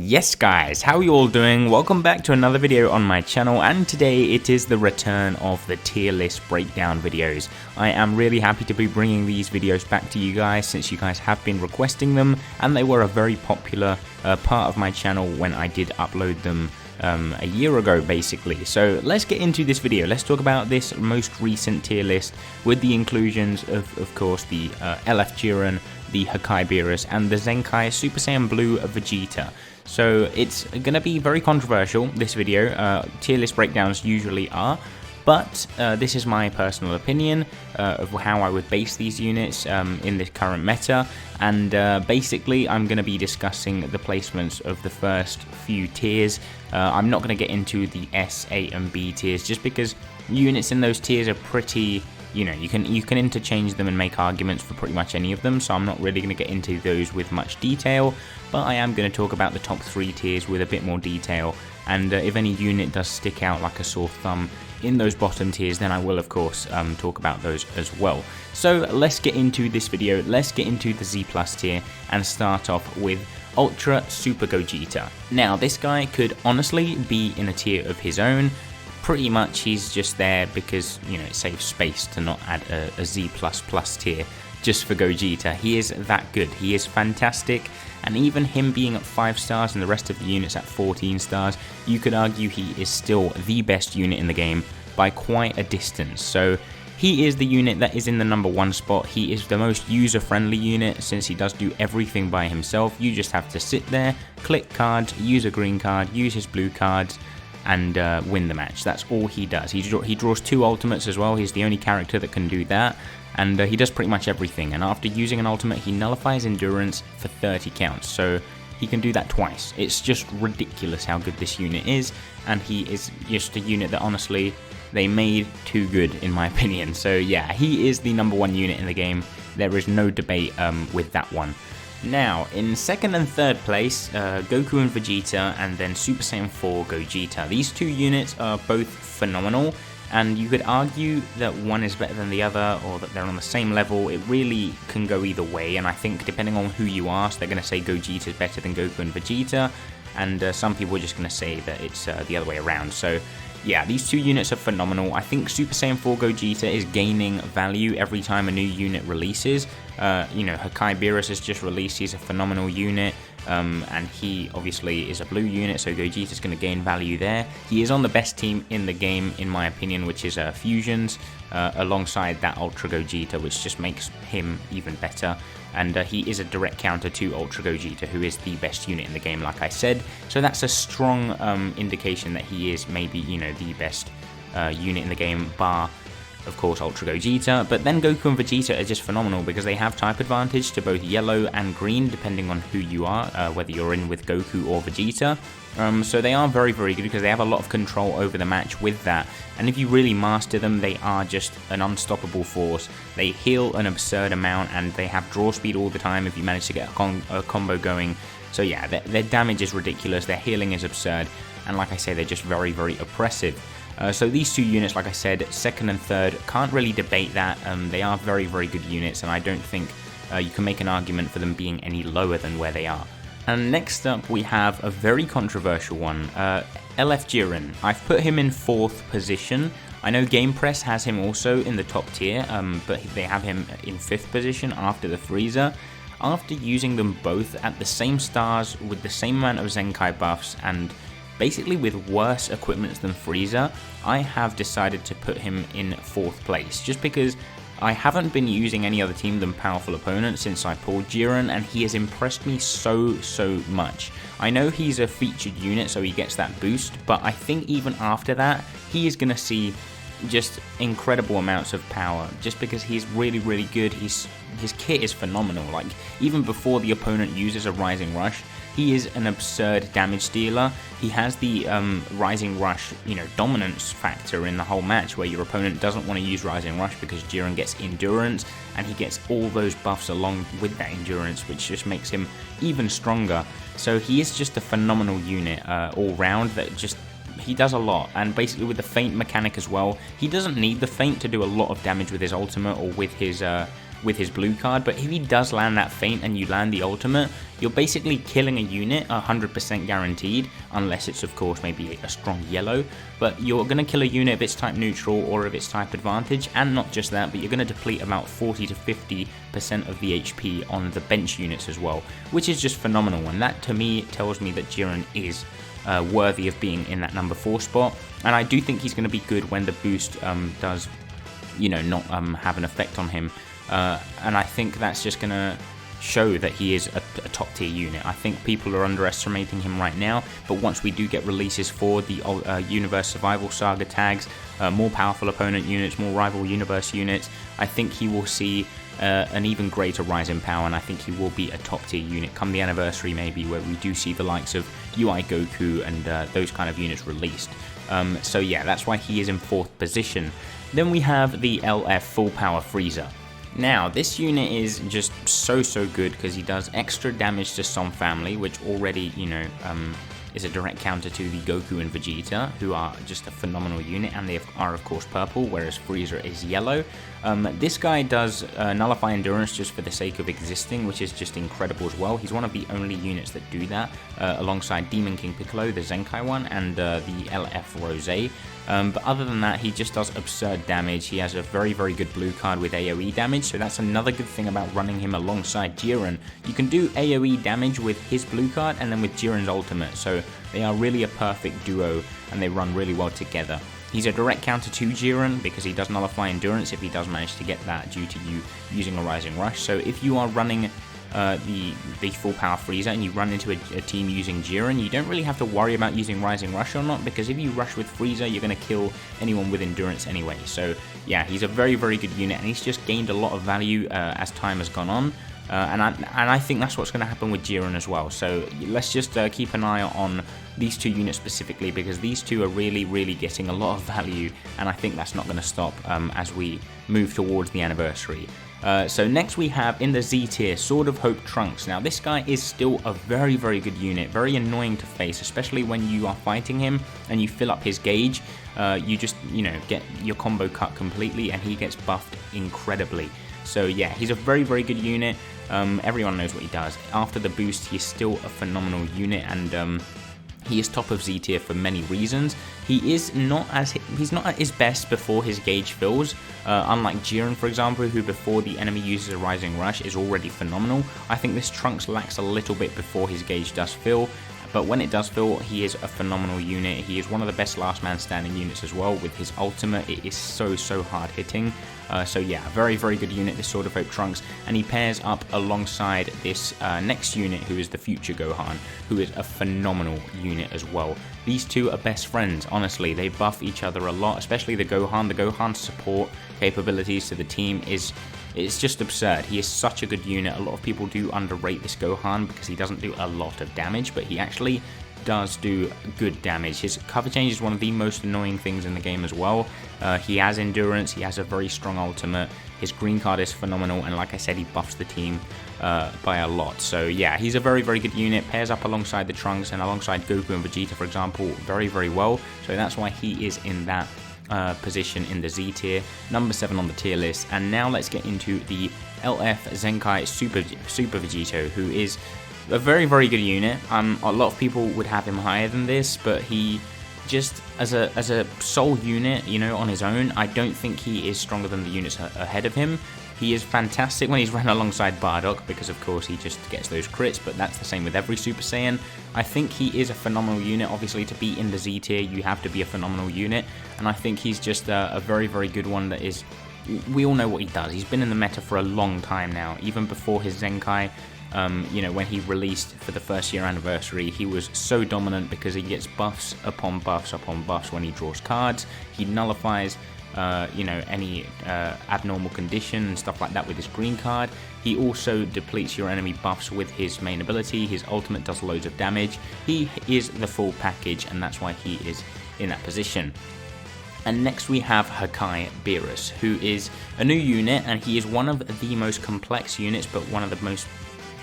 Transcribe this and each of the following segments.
Yes guys, how are you all doing? Welcome back to another video on my channel, and today it is the return of the tier list breakdown videos. I am really happy to be bringing these videos back to you guys since you guys have been requesting them, and they were a very popular part of my channel when I did upload them a year ago basically. So let's get into this video. Let's talk about this most recent tier list with the inclusions of course the LF JIREN, the Hakai Beerus, and the Zenkai Super Saiyan Blue Vegeta. So it's going to be very controversial, this video. Tier list breakdowns usually are, but this is my personal opinion of how I would base these units in this current meta, and basically I'm going to be discussing the placements of the first few tiers. I'm not going to get into the S, A and B tiers just because units in those tiers are pretty, you know, you can interchange them and make arguments for pretty much any of them, so I'm not really going to get into those with much detail, but I am going to talk about the top 3 tiers with a bit more detail, and if any unit does stick out like a sore thumb in those bottom tiers, then I will of course talk about those as well. So let's get into this video, let's get into the Z Plus tier and start off with Ultra Super Gogeta. Now this guy could honestly be in a tier of his own. Pretty much he's just there because, you know, it saves space to not add a Z++ tier just for Gogeta. He is that good, he is fantastic, and even him being at 5 stars and the rest of the units at 14 stars, you could argue he is still the best unit in the game by quite a distance. So he is the unit that is in the number 1 spot. He is the most user-friendly unit since he does do everything by himself. You just have to sit there, click cards, use a green card, use his blue cards, and win the match. That's all he does. He draws 2 ultimates as well. He's the only character that can do that, and he does pretty much everything. And after using an ultimate, he nullifies endurance for 30 counts, so he can do that twice. It's just ridiculous how good this unit is, and he is just a unit that honestly they made too good in my opinion. So yeah, he is the number 1 unit in the game. There is no debate with that one. Now, in 2nd and 3rd place, Goku and Vegeta, and then Super Saiyan 4 Gogeta. These 2 units are both phenomenal, and you could argue that one is better than the other, or that they're on the same level. It really can go either way, and I think depending on who you ask, they're going to say Gogeta is better than Goku and Vegeta, and some people are just going to say that it's the other way around. So yeah, these 2 units are phenomenal. I think Super Saiyan 4 Gogeta is gaining value every time a new unit releases. You know, Hakai Beerus has just released. He's a phenomenal unit, and he obviously is a blue unit, so Gogeta's going to gain value there. He is on the best team in the game, in my opinion, which is Fusions, alongside that Ultra Gogeta, which just makes him even better. And he is a direct counter to Ultra Gogeta, who is the best unit in the game, like I said. So that's a strong indication that he is maybe, you know, the best unit in the game, bar of course Ultra Gogeta. But then Goku and Vegeta are just phenomenal because they have type advantage to both yellow and green depending on who you are, whether you're in with Goku or Vegeta. So they are very, very good because they have a lot of control over the match with that, and if you really master them, they are just an unstoppable force. They heal an absurd amount, and they have draw speed all the time if you manage to get a combo going. So yeah, their damage is ridiculous, their healing is absurd, and like I say, they're just very, very oppressive. So these 2 units, like I said, 2nd and 3rd, can't really debate that. They are very, very good units, and I don't think you can make an argument for them being any lower than where they are. And next up, we have a very controversial one, LF JIREN. I've put him in 4th position. I know Game Press has him also in the top tier, but they have him in 5th position after the Frieza. After using them both at the same stars with the same amount of Zenkai buffs and basically with worse equipment than Frieza, I have decided to put him in 4th place, just because I haven't been using any other team than powerful opponents since I pulled JIREN, and he has impressed me so much. I know he's a featured unit, so he gets that boost, but I think even after that, he is going to see just incredible amounts of power, just because he's really, really good. His kit is phenomenal. Like, even before the opponent uses a Rising Rush, he is an absurd damage dealer. He has the Rising Rush, you know, dominance factor in the whole match, where your opponent doesn't want to use Rising Rush because JIREN gets endurance, and he gets all those buffs along with that endurance, which just makes him even stronger. So he is just a phenomenal unit all round. That just, he does a lot, and basically with the feint mechanic as well, he doesn't need the feint to do a lot of damage with his ultimate or with his with his blue card, but if he does land that feint and you land the ultimate, you're basically killing a unit 100% guaranteed, unless it's of course maybe a strong yellow, but you're going to kill a unit if it's type neutral or if it's type advantage, and not just that, but you're going to deplete about 40 to 50% of the HP on the bench units as well, which is just phenomenal, and that to me tells me that JIREN is worthy of being in that number 4 spot, and I do think he's going to be good when the boost does, not have an effect on him, and I think that's just going to show that he is a top tier unit. I think people are underestimating him right now, but once we do get releases for the Universe Survival Saga tags, more powerful opponent units, more rival universe units, I think he will see an even greater rise in power, and I think he will be a top tier unit come the anniversary maybe, where we do see the likes of UI Goku and those kind of units released. So yeah, that's why he is in 4th position. Then we have the LF Full Power Frieza. Now, this unit is just so good because he does extra damage to Som family, which already, is a direct counter to the Goku and Vegeta, who are just a phenomenal unit, and they are of course purple, whereas Frieza is yellow. This guy does nullify endurance just for the sake of existing, which is just incredible as well. He's one of the only units that do that, alongside Demon King Piccolo, the Zenkai one, and the LF Rose. But other than that, he just does absurd damage. He has a very good blue card with AoE damage, so that's another good thing about running him alongside JIREN. You can do AoE damage with his blue card and then with JIREN's ultimate, so they are really a perfect duo and they run really well together. He's a direct counter to JIREN because he does nullify endurance if he does manage to get that due to you using a Rising Rush. So if you are running the full power Frieza and you run into a team using JIREN, you don't really have to worry about using Rising Rush or not, because if you rush with Frieza, you're going to kill anyone with endurance anyway. So yeah, he's a very good unit, and he's just gained a lot of value as time has gone on. And I think that's what's going to happen with JIREN as well. So let's just keep an eye on these two units specifically, because these two are really getting a lot of value, and I think that's not going to stop as we move towards the anniversary. So next we have in the Z tier, Sword of Hope Trunks. Now this guy is still a very good unit, very annoying to face, especially when you are fighting him and you fill up his gauge. You just, get your combo cut completely and he gets buffed incredibly. So yeah, he's a very good unit. Everyone knows what he does. After the boost, he's still a phenomenal unit, and he is top of Z tier for many reasons. He's not at his best before his gauge fills, unlike JIREN, for example, who before the enemy uses a Rising Rush is already phenomenal. I think this Trunks lacks a little bit before his gauge does fill, but when it does fill, he is a phenomenal unit. He is one of the best last man standing units as well. With his ultimate, it is so hard hitting. So yeah, very good unit, this Sword of Hope Trunks, and he pairs up alongside this next unit, who is the Future Gohan, who is a phenomenal unit as well. These two are best friends, honestly. They buff each other a lot, especially the Gohan. The Gohan's support capabilities to the team it's just absurd. He is such a good unit. A lot of people do underrate this Gohan because he doesn't do a lot of damage, but he actually does do good damage. His cover change is one of the most annoying things in the game as well. He has endurance, he has a very strong ultimate, his green card is phenomenal, and like I said, he buffs the team by a lot. So yeah, he's a very good unit, pairs up alongside the Trunks and alongside Goku and Vegeta, for example, very well. So that's why he is in that position in the Z tier, number 7 on the tier list. And now let's get into the LF Zenkai Super Vegito, who is a very good unit. A lot of people would have him higher than this, but he just as a sole unit, on his own, I don't think he is stronger than the units ahead of him. He is fantastic when he's run alongside Bardock, because of course he just gets those crits, but that's the same with every Super Saiyan. I think he is a phenomenal unit. Obviously, to be in the Z tier, you have to be a phenomenal unit, and I think he's just a very good one that is... We all know what he does. He's been in the meta for a long time now, even before his Zenkai. When he released for the first year anniversary, he was so dominant because he gets buffs upon buffs when he draws cards. He nullifies any abnormal condition and stuff like that with his green card. He also depletes your enemy buffs with his main ability. His ultimate does loads of damage. He is the full package, and that's why he is in that position. And next we have Hakai Beerus, who is a new unit, and he is one of the most complex units, but one of the most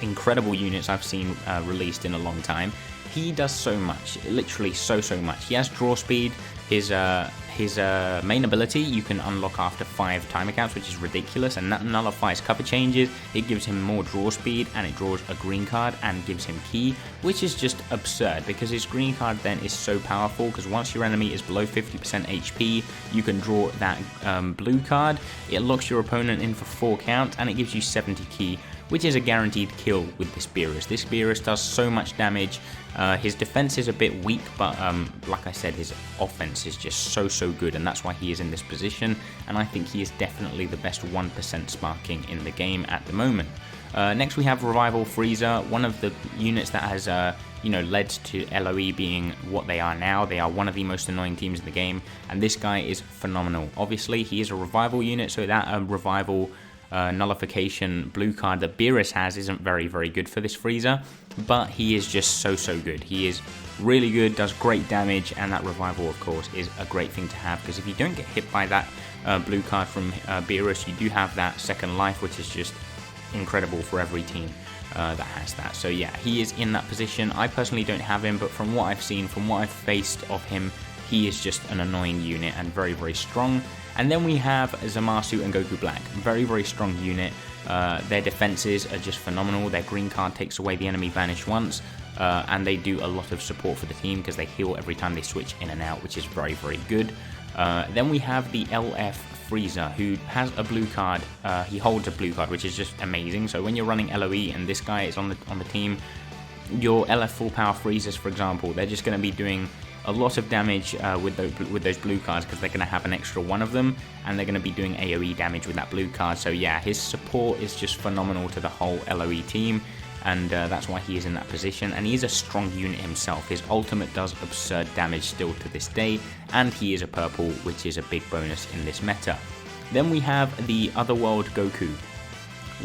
incredible units I've seen released in a long time. He does so much, literally so much. He has draw speed, His main ability you can unlock after 5 time accounts, which is ridiculous, and that nullifies cover changes. It gives him more draw speed, and it draws a green card and gives him key, which is just absurd because his green card then is so powerful, because once your enemy is below 50% HP, you can draw that blue card. It locks your opponent in for 4 counts, and it gives you 70 key, which is a guaranteed kill with this Beerus. This Beerus does so much damage. His defense is a bit weak, but like I said, his offense is just so good, and that's why he is in this position, and I think he is definitely the best 1% sparking in the game at the moment. Next we have Revival Frieza, one of the units that has led to LoE being what they are now. They are one of the most annoying teams in the game, and this guy is phenomenal. Obviously he is a revival unit, so that revival nullification blue card that Beerus has isn't very good for this Frieza, but he is just so good. He is really good, does great damage, and that revival of course is a great thing to have, because if you don't get hit by that blue card from Beerus, you do have that second life, which is just incredible for every team that has that. So yeah, he is in that position. I personally don't have him, but from what I've seen, from what I've faced of him, he is just an annoying unit and very strong. And then we have Zamasu and Goku Black, very strong unit. Their defenses are just phenomenal. Their green card takes away the enemy vanish once, and they do a lot of support for the team because they heal every time they switch in and out, which is very good. Then we have the LF Frieza, who has a blue card. He holds a blue card, which is just amazing. So when you're running LoE and this guy is on the team, your LF full power Friezas, for example, they're just going to be doing a lot of damage with those blue cards, because they're going to have an extra one of them, and they're going to be doing AoE damage with that blue card. So yeah, his support is just phenomenal to the whole LoE team, and that's why he is in that position. And he's a strong unit himself. His ultimate does absurd damage still to this day, and he is a purple, which is a big bonus in this meta. Then we have the Otherworld Goku,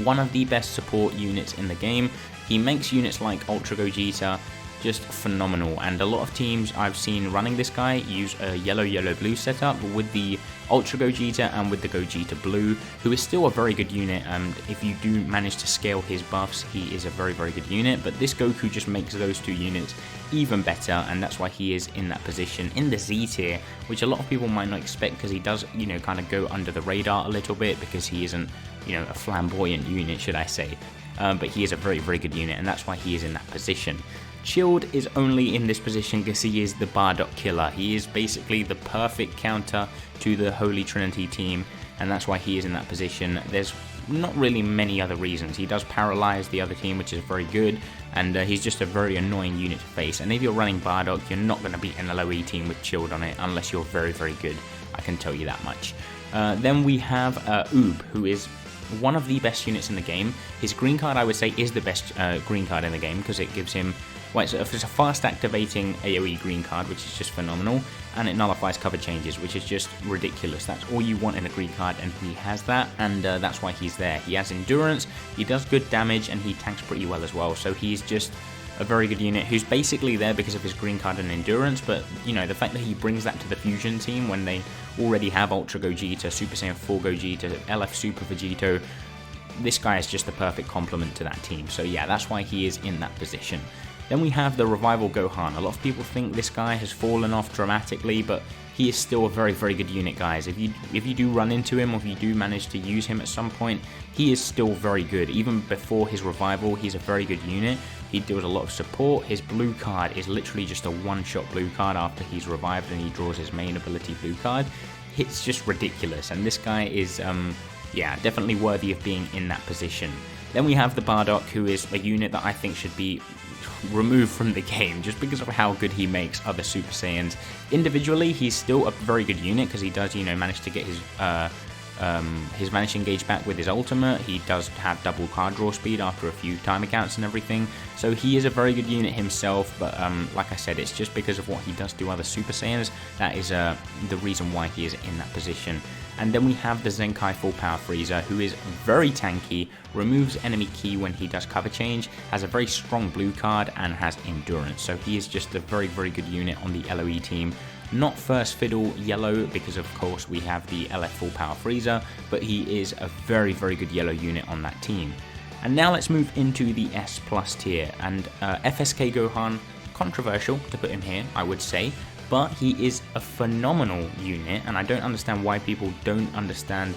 one of the best support units in the game. He makes units like Ultra Gogeta just phenomenal, and a lot of teams I've seen running this guy use a yellow-blue setup with the Ultra Gogeta and with the Gogeta Blue, who is still a very good unit, and if you do manage to scale his buffs, he is a very good unit. But this Goku just makes those two units even better, and that's why he is in that position in the Z tier, which a lot of people might not expect, because he does, kind of go under the radar a little bit, because he isn't, a flamboyant unit, should I say. But he is a very good unit, and that's why he is in that position. Chilled is only in this position because he is the Bardock killer. He is basically the perfect counter to the Holy Trinity team, and that's why he is in that position. There's not really many other reasons. He does paralyze the other team, which is very good, and he's just a very annoying unit to face. And if you're running Bardock, you're not going to beat an LoE team with Chilled on it unless you're very good. I can tell you that much. Then we have Oob, who is one of the best units in the game. His green card, I would say, is the best green card in the game, because it gives him, it's a fast activating AoE green card, which is just phenomenal, and it nullifies cover changes, which is just ridiculous. That's all you want in a green card, and he has that, and that's why he's there. He has endurance, he does good damage, and he tanks pretty well as well. So he's just a very good unit who's basically there because of his green card and endurance. But the fact that he brings that to the fusion team when they already have Ultra Gogeta, Super Saiyan 4 Gogeta, LF Super Vegito, this guy is just the perfect complement to that team. So yeah, that's why he is in that position. Then we have the Revival Gohan. A lot of people think this guy has fallen off dramatically, but he is still a very good unit, guys. If you do run into him, or if you do manage to use him at some point, he is still very good. Even before his revival, he's a very good unit. He deals a lot of support. His blue card is literally just a one-shot blue card after he's revived and he draws his main ability blue card. It's just ridiculous, and this guy is definitely worthy of being in that position. Then we have the Bardock, who is a unit that I think should be removed from the game just because of how good he makes other Super Saiyans. Individually, he's still a very good unit because he does, manage to get his Vanishing Gauge back with his ultimate. He does have double card draw speed after a few time accounts and everything. So he is a very good unit himself, but like I said, it's just because of what he does to other Super Saiyans. That is the reason why he is in that position. And then we have the Zenkai Full Power Frieza, who is very tanky, removes enemy ki when he does cover change, has a very strong blue card, and has endurance. So he is just a very good unit on the LoE team. Not first fiddle yellow, because of course we have the LF Full Power Frieza, but he is a very good yellow unit on that team. And now let's move into the S+ tier, and FSK Gohan, controversial to put him here, I would say, but he is a phenomenal unit, and I don't understand why people don't understand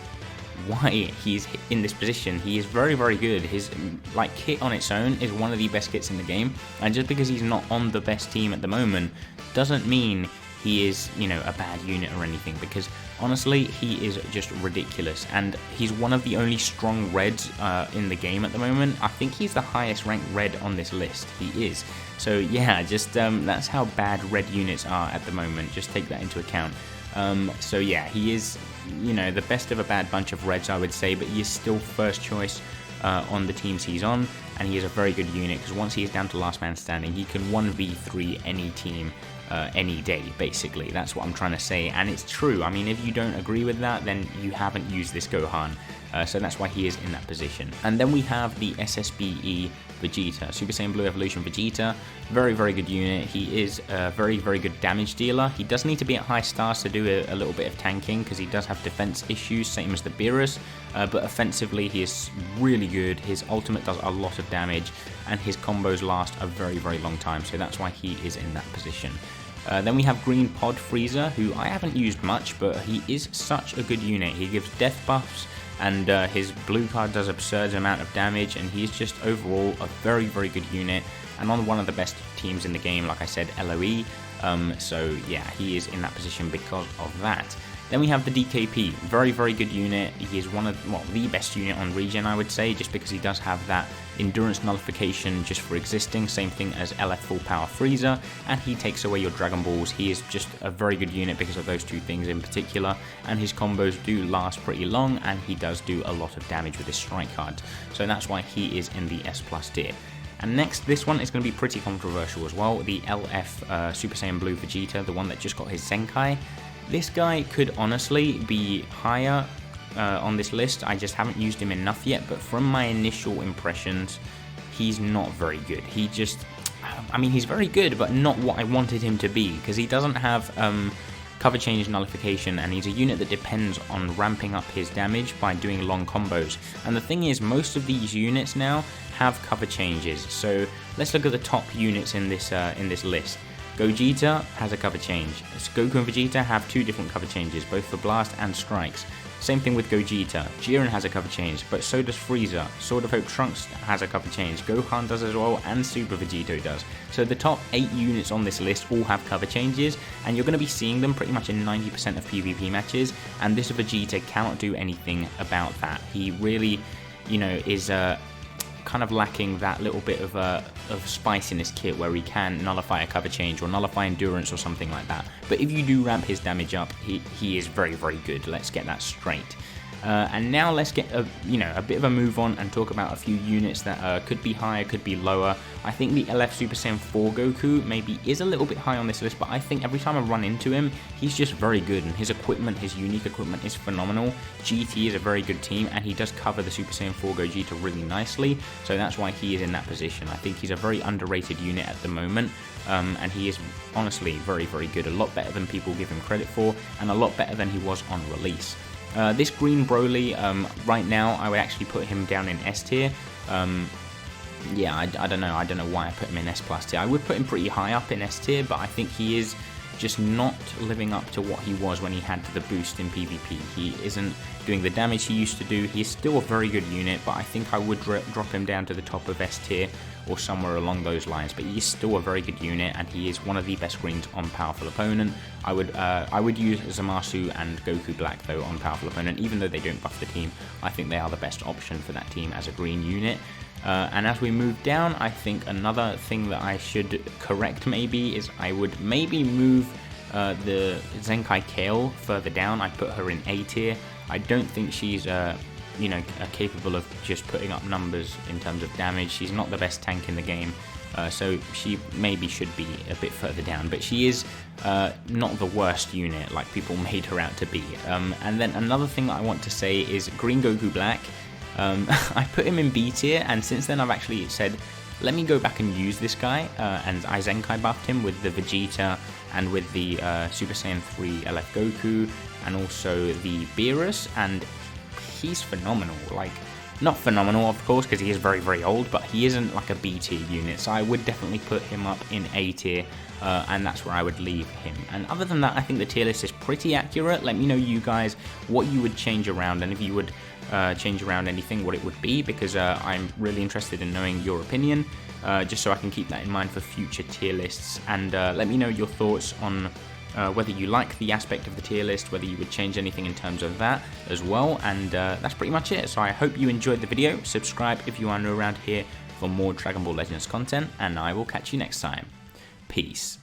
why he's in this position. He is very, very good. His like kit on its own is one of the best kits in the game, and just because he's not on the best team at the moment doesn't mean he is, you know, a bad unit or anything, because honestly he is just ridiculous, and he's one of the only strong reds in the game at the moment. I think he's the highest ranked red on this list. He is. So yeah, just that's how bad red units are at the moment. Just take that into account. So yeah, he is, you know, the best of a bad bunch of reds, I would say, but he is still first choice on the teams he's on, and he is a very good unit, because once he is down to last man standing, he can 1v3 any team any day, basically. That's what I'm trying to say, and it's true. I mean, if you don't agree with that, then you haven't used this Gohan. So that's why he is in that position. And then we have the SSBE Vegeta, Super Saiyan Blue Evolution Vegeta. Very, very good unit. He is a very, very good damage dealer. He does need to be at high stars to do a little bit of tanking, because he does have defense issues, same as the Beerus. But offensively, he is really good. His ultimate does a lot of damage, and his combos last a very, very long time. So that's why he is in that position. Then we have Green Pod Frieza, who I haven't used much, but he is such a good unit. He gives death buffs, and his blue card does absurd amount of damage, and he's just overall a very, very good unit, and on one of the best teams in the game, like I said, LOE. So yeah, he is in that position because of that. Then we have the DKP, very, very good unit. He is one of, well, the best unit on Regen, I would say, just because he does have that endurance nullification just for existing, same thing as LF Full Power Frieza, and he takes away your Dragon Balls. He is just a very good unit because of those two things in particular, and his combos do last pretty long, and he does do a lot of damage with his strike cards. So that's why he is in the S+ tier. And next, this one is going to be pretty controversial as well, the LF Super Saiyan Blue Vegeta, the one that just got his Zenkai. This guy could honestly be higher on this list. I just haven't used him enough yet, but from my initial impressions, he's not very good. He just, I mean, he's very good, but not what I wanted him to be, because he doesn't have cover change nullification, and he's a unit that depends on ramping up his damage by doing long combos. And the thing is, most of these units now have cover changes. So let's look at the top units in this list. Gogeta has a cover change. Goku and Vegeta have two different cover changes, both for blast and strikes. Same thing with Gogeta. Jiren has a cover change, but so does Frieza. Sword of Hope Trunks has a cover change. Gohan does as well, and Super Vegito does. So the top 8 units on this list all have cover changes, and you're going to be seeing them pretty much in 90% of PvP matches, and this Vegeta cannot do anything about that. He really, you know, is kind of lacking that little bit of spice in his kit where he can nullify a cover change or nullify endurance or something like that. But if you do ramp his damage up, he is very, very good. Let's get that straight. And now let's get a bit of a move on and talk about a few units that could be higher, could be lower. I think the LF Super Saiyan 4 Goku maybe is a little bit high on this list, but I think every time I run into him, he's just very good, and his equipment, his unique equipment, is phenomenal. GT is a very good team, and he does cover the Super Saiyan 4 Gogeta really nicely, so that's why he is in that position. I think he's a very underrated unit at the moment, and he is honestly very, very good, a lot better than people give him credit for, and a lot better than he was on release. This Green Broly, right now, I would actually put him down in S tier. Yeah, I don't know why I put him in S+ tier. I would put him pretty high up in S tier, but I think he is just not living up to what he was when he had the boost in PvP. He isn't doing the damage he used to do. He's still a very good unit, but I think I would drop him down to the top of S tier or somewhere along those lines. But he's still a very good unit, and he is one of the best greens on Powerful Opponent. I would use Zamasu and Goku Black though on Powerful Opponent, even though they don't buff the team. I think they are the best option for that team as a green unit. And as we move down, I think another thing that I should correct maybe is I would maybe move the Zenkai Kale further down. I put her in A tier. I don't think she's capable of just putting up numbers in terms of damage. She's not the best tank in the game, so she maybe should be a bit further down, but she is not the worst unit like people made her out to be. And then another thing that I want to say is Green Goku Black. I put him in B tier, and since then I've actually said, let me go back and use this guy, and I Zenkai buffed him with the Vegeta and with the Super Saiyan 3 LF Goku and also the Beerus, and he's phenomenal. Like, Not phenomenal, of course, because he is very, very old, but he isn't like a B tier unit, so I would definitely put him up in A tier, and that's where I would leave him. And other than that, I think the tier list is pretty accurate. Let me know, you guys, what you would change around, and if you would change around anything, what it would be, because I'm really interested in knowing your opinion, just so I can keep that in mind for future tier lists. And let me know your thoughts on whether you like the aspect of the tier list, whether you would change anything in terms of that as well. And that's pretty much it. So I hope you enjoyed the video. Subscribe if you are new around here for more Dragon Ball Legends content, and I will catch you next time. Peace.